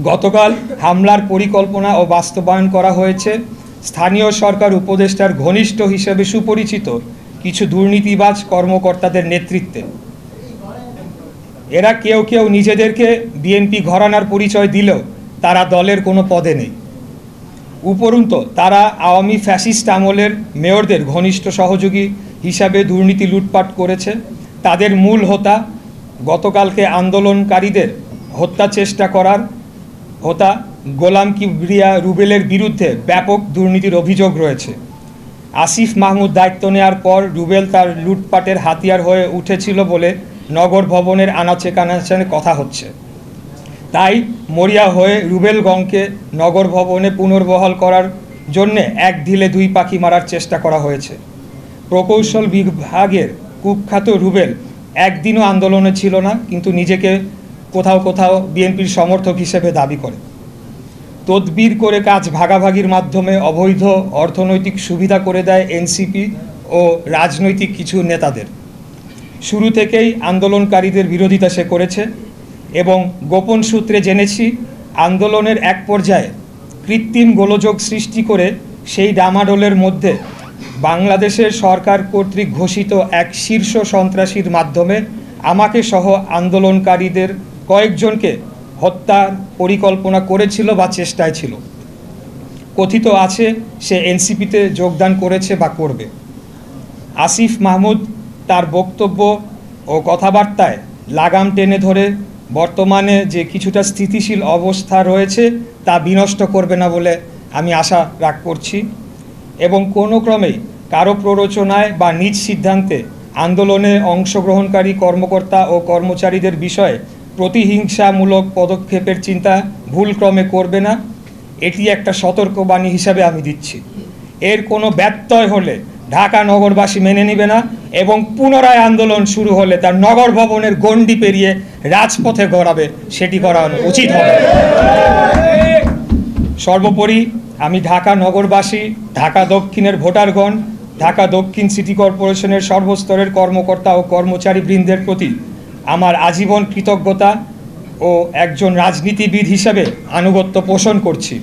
গতকাল হামলার পরিকল্পনা ও বাস্তবায়ন করা হয়েছে স্থানীয় সরকার উপদেষ্টার ঘনিষ্ঠ হিসেবে সুপরিচিত কিছু দুর্নীতিবাজ কর্মকর্তাদের নেতৃত্বে। এরা কেউ কেউ নিজেদেরকে বিএনপি ঘরানার পরিচয় দিলেও তারা দলের কোনো পদে নেই। উপরন্তু তারা আওয়ামী ফ্যাসিস্ট আমলের মেয়রদের ঘনিষ্ঠ সহযোগী হিসাবে দুর্নীতি লুটপাট করেছে। তাদের মূল হোতা গতকালকে আন্দোলনকারীদের হত্যা চেষ্টা করার হোতা গোলাম কিবরিয়া রুবেলের বিরুদ্ধে ব্যাপক দুর্নীতির অভিযোগ রয়েছে। আসিফ মাহমুদ দায়িত্ব নেওয়ার পর রুবেল তার লুটপাটের হাতিয়ার হয়ে উঠেছিল বলে নগর ভবনের আনাচে কানাচে কথা হচ্ছে। তাই মরিয়া হয়ে রুবেলগঞ্জকে নগর ভবনে পুনর্বহাল করার জন্যে এক ঢিলে দুই পাখি মারার চেষ্টা করা হয়েছে। প্রকৌশল বিভাগের কুখ্যাত রুবেল একদিনও আন্দোলনে ছিল না, কিন্তু নিজেকে কোথাও কোথাও বিএনপির সমর্থক হিসেবে দাবি করে। তদবির করে কাজ ভাগাভাগির মাধ্যমে অবৈধ অর্থনৈতিক সুবিধা করে দেয় এনসিপি ও রাজনৈতিক কিছু নেতাদের। শুরু থেকেই আন্দোলনকারীদের বিরোধিতা সে করেছে এবং গোপন সূত্রে জেনেছি আন্দোলনের এক পর্যায়ে কৃত্রিম গোলযোগ সৃষ্টি করে সেই ডামাডোলের মধ্যে বাংলাদেশের সরকার কর্তৃক ঘোষিত এক শীর্ষ সন্ত্রাসীর মাধ্যমে আমাকে সহ আন্দোলনকারীদের কয়েকজনকে হত্যার পরিকল্পনা করেছিল বা চেষ্টায় ছিল। কথিত আছে সে এনসিপিতে যোগদান করেছে বা করবে। আসিফ মাহমুদ তার বক্তব্য ও কথাবার্তায় লাগাম টেনে ধরে বর্তমানে যে কিছুটা স্থিতিশীল অবস্থা রয়েছে তা বিনষ্ট করবে না বলে আমি আশা করছি এবং কোনো ক্রমেই কারো প্ররোচনায় বা নিজ সিদ্ধান্তে আন্দোলনে অংশগ্রহণকারী কর্মকর্তা ও কর্মচারীদের বিষয়ে প্রতিহিংসামূলক পদক্ষেপের চিন্তা ভুলক্রমে করবে না। এটি একটা সতর্কবাণী হিসাবে আমি দিচ্ছি। এর কোনো ব্যত্যয় হলে ঢাকা নগরবাসী মেনে নেবে না এবং পুনরায় আন্দোলন শুরু হলে তার নগর ভবনের গণ্ডি পেরিয়ে রাজপথে গড়াবে, সেটি করা উচিত হবে। সর্বোপরি আমি ঢাকা নগরবাসী, ঢাকা দক্ষিণের ভোটারগণ, ঢাকা দক্ষিণ সিটি কর্পোরেশনের সর্বস্তরের কর্মকর্তা ও কর্মচারীবৃন্দের প্রতি আমার আজীবন কৃতজ্ঞতা ও একজন রাজনীতিবিদ হিসাবে আনুগত্য পোষণ করছি।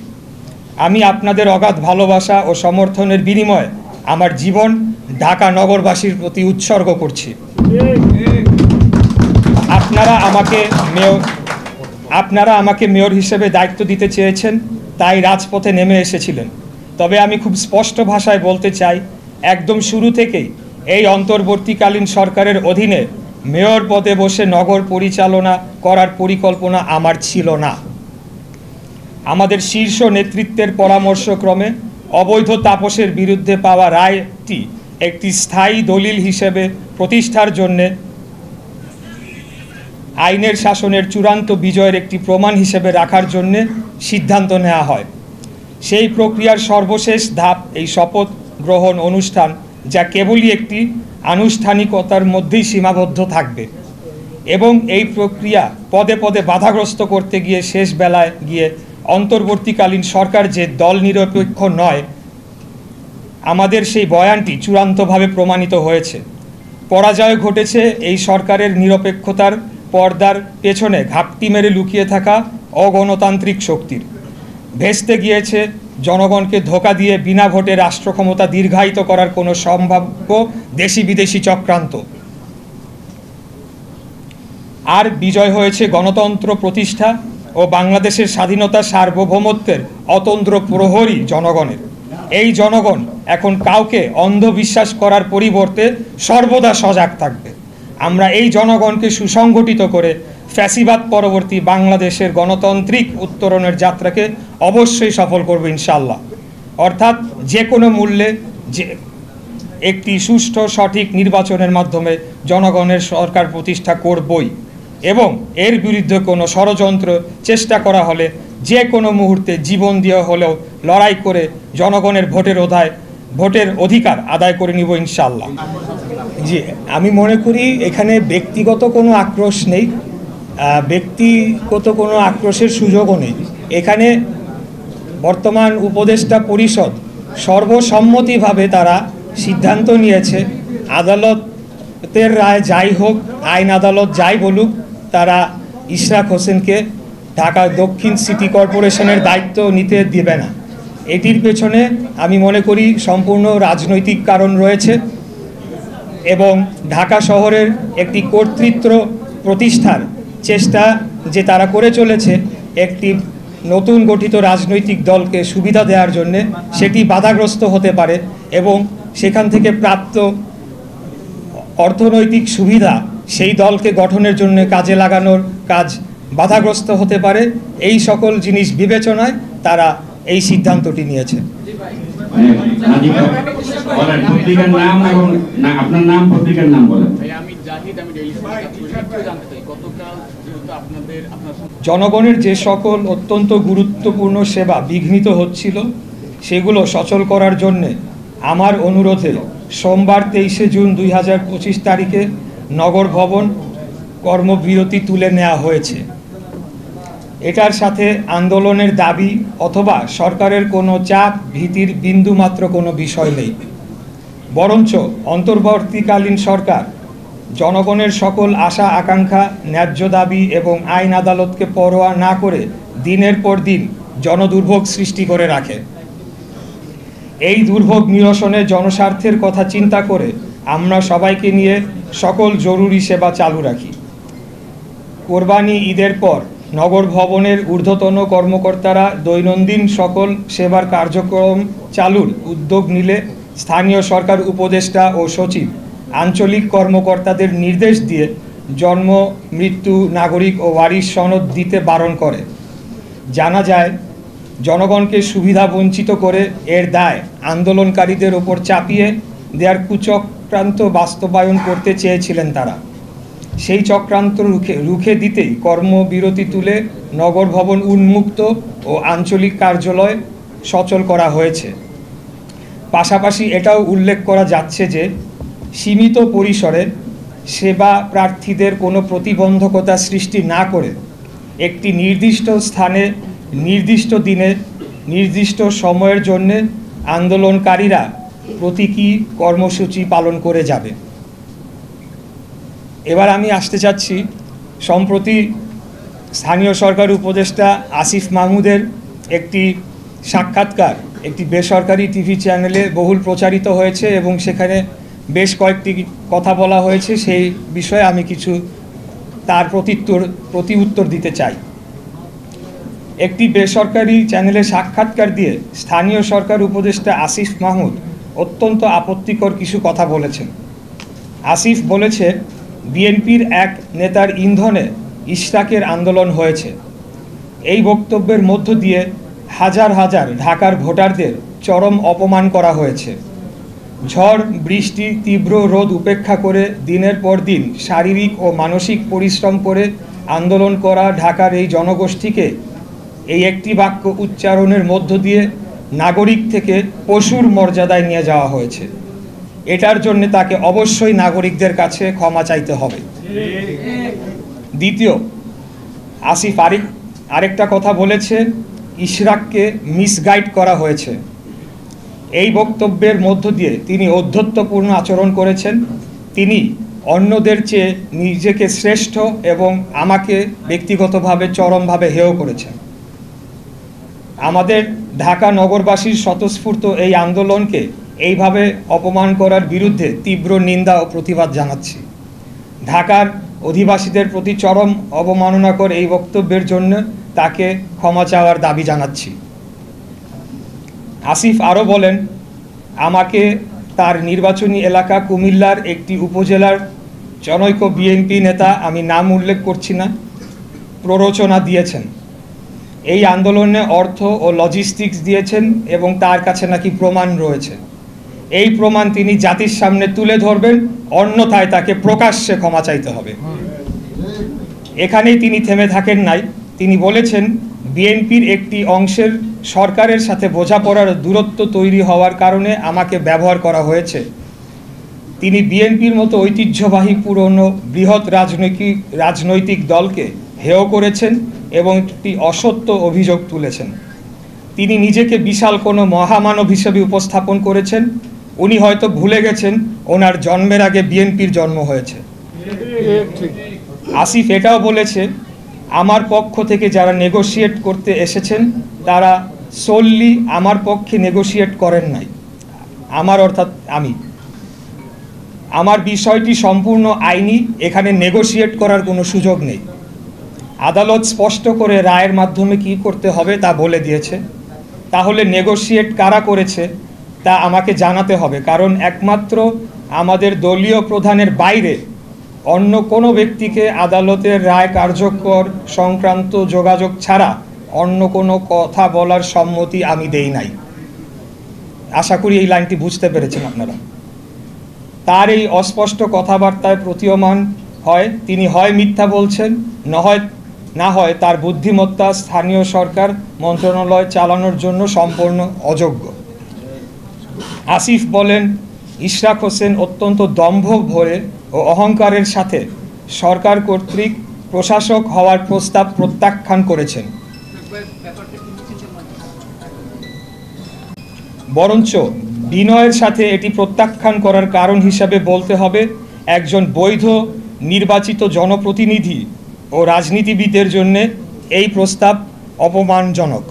আমি আপনাদের অগাধ ভালোবাসা ও সমর্থনের বিনিময়ে আমার জীবন ঢাকা নগরবাসীর প্রতি উৎসর্গ করছি। আপনারা আমাকে মেয়র হিসেবে দায়িত্ব দিতে চেয়েছেন, তাই রাজপথে নেমে এসেছিলেন। তবে আমি খুব স্পষ্ট ভাষায় বলতে চাই, একদম শুরু থেকেই এই অন্তর্বর্তীকালীন সরকারের অধীনে মেয়র পদে বসে নগর পরিচালনা করার পরিকল্পনা আমার ছিল না। আমাদের শীর্ষ নেতৃত্বের পরামর্শক্রমে অবৈধ তাপসের বিরুদ্ধে পাওয়া রায়টি একটি স্থায়ী দলিল হিসেবে প্রতিষ্ঠার জন্যে আইনের শাসনের চূড়ান্ত বিজয়ের একটি প্রমাণ হিসেবে রাখার জন্যে সিদ্ধান্ত নেওয়া হয়। সেই প্রক্রিয়ার সর্বশেষ ধাপ এই শপথ গ্রহণ অনুষ্ঠান, যা কেবলই একটি আনুষ্ঠানিকতার মধ্যেই সীমাবদ্ধ থাকবে এবং এই প্রক্রিয়া পদে পদে বাধাগ্রস্ত করতে গিয়ে শেষ বেলায় গিয়ে অন্তর্বর্তীকালীন সরকার যে দল নিরপেক্ষ নয়, আমাদের সেই বয়ানটি চূড়ান্তভাবে প্রমাণিত হয়েছে। পরাজয় ঘটেছে এই সরকারের নিরপেক্ষতার পর্দার পেছনে ঘাপটি মেরে লুকিয়ে থাকা অগণতান্ত্রিক শক্তির। ভেস্তে গিয়েছে জনগণকে ধোঁকা দিয়ে বিনা ভোটে রাষ্ট্র ক্ষমতা দীর্ঘায়িত করার কোনো সম্ভাব্য দেশি বিদেশি চক্রান্ত। আর বিজয় হয়েছে গণতন্ত্র প্রতিষ্ঠা ও বাংলাদেশের স্বাধীনতা সার্বভৌমত্বের অতন্দ্র প্রহরী জনগণের। এই জনগণ এখন কাউকে অন্ধবিশ্বাস করার পরিবর্তে সর্বদা সজাগ থাকবে। আমরা এই জনগণকে সুসংগঠিত করে ফ্যাসিবাদ পরবর্তী বাংলাদেশের গণতান্ত্রিক উত্তরণের যাত্রাকে অবশ্যই সফল করব ইনশাআল্লাহ। অর্থাৎ যে কোনো মূল্যে যে একটি সুষ্ঠু সঠিক নির্বাচনের মাধ্যমে জনগণের সরকার প্রতিষ্ঠা করবই এবং এর বিরুদ্ধে কোনো ষড়যন্ত্র চেষ্টা করা হলে যে কোনো মুহূর্তে জীবন দিয়ে হলেও লড়াই করে জনগণের ভোটের অধিকার আদায় করে নিব ইনশাআল্লাহ। জি, আমি মনে করি এখানে ব্যক্তিগত কোনো আক্রোশ নেই, ব্যক্তিগত কোনো আক্রোশের সুযোগও নেই। এখানে বর্তমান উপদেষ্টা পরিষদ সর্বসম্মতিভাবে তারা সিদ্ধান্ত নিয়েছে, আদালতের রায় যাই হোক, আইন আদালত যাই বলুক, তারা ইশরাক হোসেনকে ঢাকা দক্ষিণ সিটি কর্পোরেশনের দায়িত্ব নিতে দেবে না। এটির পেছনে আমি মনে করি সম্পূর্ণ রাজনৈতিক কারণ রয়েছে এবং ঢাকা শহরের একটি কর্তৃত্ব প্রতিষ্ঠার চেষ্টা যে তারা করে চলেছে একটি নতুন গঠিত রাজনৈতিক দলকে সুবিধা দেওয়ার জন্যে, সেটি বাধাগ্রস্ত হতে পারে এবং সেখান থেকে প্রাপ্ত অর্থনৈতিক সুবিধা সেই দলকে গঠনের জন্য কাজে লাগানোর কাজ বাধাগ্রস্ত হতে পারে। এই সকল জিনিস বিবেচনায় তারা এই সিদ্ধান্তটি নিয়েছে। জনগণের যে সকল অত্যন্ত গুরুত্বপূর্ণ সেবা বিঘ্নিত হচ্ছিল সেগুলো সচল করার জন্যে আমার অনুরোধে সোমবার 23শে জুন 2025 তারিখে নগর ভবন কর্মবিরতি তুলে নেওয়া হয়েছে। এটার সাথে আন্দোলনের দাবি অথবা সরকারের কোনো চাপ ভীতির বিন্দুমাত্র কোনো বিষয় নেই, বরঞ্চ অন্তর্বর্তীকালীন সরকার জনগণের সকল আশা আকাঙ্ক্ষা, ন্যায্য দাবি এবং আইন আদালতকে পরোয়া না করে দিনের পর দিন জনদুর্ভোগ সৃষ্টি করে রাখে। এই দুর্ভোগ নিরসনে জনস্বার্থের কথা চিন্তা করে আমরা সবাইকে নিয়ে সকল জরুরি সেবা চালু রাখি। কোরবানি ঈদের পর নগর ভবনের ঊর্ধ্বতন কর্মকর্তারা দৈনন্দিন সকল সেবার কার্যক্রম চালুর উদ্যোগ নিলে স্থানীয় সরকার উপদেষ্টা ও সচিব আঞ্চলিক কর্মকর্তাদের নির্দেশ দিয়ে জন্ম, মৃত্যু, নাগরিক ও ওয়ারিশ সনদ দিতে বারণ করে। জানা যায় জনগণকে সুবিধা বঞ্চিত করে এর দায় আন্দোলনকারীদের ওপর চাপিয়ে দেওয়ার কুচক্রান্ত বাস্তবায়ন করতে চেয়েছিলেন তারা। সেই চক্রান্ত রুখে দিতেই কর্মবিরতি তুলে নগর ভবন উন্মুক্ত ও আঞ্চলিক কার্যালয় সচল করা হয়েছে। পাশাপাশি এটাও উল্লেখ করা যাচ্ছে যে সীমিত পরিসরে সেবা প্রার্থীদের কোনো প্রতিবন্ধকতা সৃষ্টি না করে একটি নির্দিষ্ট স্থানে, নির্দিষ্ট দিনে, নির্দিষ্ট সময়ের জন্য আন্দোলনকারীরা প্রতীকী কর্মসূচি পালন করে যাবে। এবার আমি আসতে চাচ্ছি সম্প্রতি স্থানীয় সরকার উপদেষ্টা আসিফ মাহমুদের একটি সাক্ষাৎকার একটি বেসরকারি টিভি চ্যানেলে বহুল প্রচারিত হয়েছে এবং সেখানে বেশ কয়েকটি কথা বলা হয়েছে। সেই বিষয়ে আমি কিছু তার প্রতি উত্তর দিতে চাই। একটি বেসরকারি চ্যানেলে সাক্ষাৎকার দিয়ে স্থানীয় সরকার উপদেষ্টা আসিফ মাহমুদ অত্যন্ত আপত্তিকর কিছু কথা বলেছেন। আসিফ বলেছে, বিএনপির এক নেতার ইন্ধনে ইশরাকের আন্দোলন হয়েছে। এই বক্তব্যের মধ্য দিয়ে হাজার হাজার ঢাকার ভোটারদের চরম অপমান করা হয়েছে। ঝড়, বৃষ্টি, তীব্র রোদ উপেক্ষা করে দিনের পর দিন শারীরিক ও মানসিক পরিশ্রম করে আন্দোলন করা ঢাকার এই জনগোষ্ঠীকে এই একটি বাক্য উচ্চারণের মধ্য দিয়ে নাগরিক থেকে পশুর মর্যাদায় নিয়ে যাওয়া হয়েছে। এটার জন্য তাকে অবশ্যই নাগরিকদের কাছে ক্ষমা চাইতে হবে। দ্বিতীয়, আসিফ আরেকটা কথা বলেছে, ইশরাককে মিসগাইড করা হয়েছে। এই বক্তব্যের মধ্য দিয়ে তিনি ঔদ্ধত্যপূর্ণ আচরণ করেছেন। তিনি অন্যদের চেয়ে নিজেকে শ্রেষ্ঠ এবং আমাকে ব্যক্তিগতভাবে চরমভাবে হেয় করেছেন। আমাদের ঢাকা নগরবাসীর স্বতঃস্ফূর্ত এই আন্দোলনকে এইভাবে অপমান করার বিরুদ্ধে তীব্র নিন্দা ও প্রতিবাদ জানাচ্ছি। ঢাকার অধিবাসীদের প্রতি চরম অবমাননাকর এই বক্তব্যের জন্য তাকে ক্ষমা চাওয়ার দাবি জানাচ্ছি। আসিফ আরও বলেন, আমাকে তার নির্বাচনী এলাকা কুমিল্লার একটি উপজেলার জনৈক বিএনপি নেতা, আমি নাম উল্লেখ করছি না, প্ররোচনা দিয়েছেন। এই আন্দোলনে অর্থ ও লজিস্টিক্স দিয়েছেন এবং তার কাছে নাকি প্রমাণ রয়েছে। এই প্রমাণ তিনি জাতির সামনে তুলে ধরবেন, অন্যথায় তাকে প্রকাশ্যে ক্ষমা চাইতে হবে। এখানেই তিনি থেমে থাকেন নাই। তিনি বলেছেন, বিএনপির একটি অংশের সরকারের সাথে বোঝাপড়ার দূরত্ব তৈরি হওয়ার কারণে আমাকে ব্যবহার করা হয়েছে। তিনি বিএনপির মতো ঐতিহ্যবাহী পুরনো বৃহৎ রাজনৈতিক দলকে হেয় করেছেন এবং একটি অসত্য অভিযোগ তুলেছেন। তিনি নিজেকে বিশাল কোনো মহামানব হিসেবে উপস্থাপন করেছেন। উনি হয়তো ভুলে গেছেন ওনার জন্মের আগে বিএনপির জন্ম হয়েছে। আসিফ এটাও বলেছে, আমার পক্ষ থেকে যারা নেগোশিয়েট করতে এসেছেন তারা সোললি আমার পক্ষে নেগোশিয়েট করেন নাই, অর্থাৎ আমার বিষয়টি সম্পূর্ণ আইনি, এখানে নেগোশিয়েট করার কোনো সুযোগ নেই। আদালত স্পষ্ট করে রায়ের মাধ্যমে কি করতে হবে তা বলে দিয়েছে। তাহলে নেগোশিয়েট কারা করেছে তা আমাকে জানাতে হবে, কারণ একমাত্র আমাদের দলীয় প্রধানের বাইরে অন্য কোনো ব্যক্তিকে আদালতের রায় কার্যকর সংক্রান্ত যোগাযোগ ছাড়া অন্য কোনো কথা বলার সম্মতি আমি দেই নাই। আশা করি এই লাইনটি বুঝতে পেরেছেন আপনারা। তার এই অস্পষ্ট কথাবার্তায় প্রতীয়মান হয় তিনি হয় মিথ্যা বলছেন, না হয় তার বুদ্ধিমত্তা স্থানীয় সরকার মন্ত্রণালয় চালানোর জন্য সম্পূর্ণ অযোগ্য। আসিফ বলেন, ইশরাক হোসেন অত্যন্ত দম্ভ ভরে ও অহংকারের সাথে সরকার কর্তৃক প্রশাসক হওয়ার প্রস্তাব প্রত্যাখ্যান করেছেন। বরঞ্চ বিনয়ের সাথে এটি প্রত্যাখ্যান করার কারণ হিসাবে বলতে হবে, একজন বৈধ নির্বাচিত জনপ্রতিনিধি ও রাজনীতিবিদের জন্য এই প্রস্তাব অপমানজনক।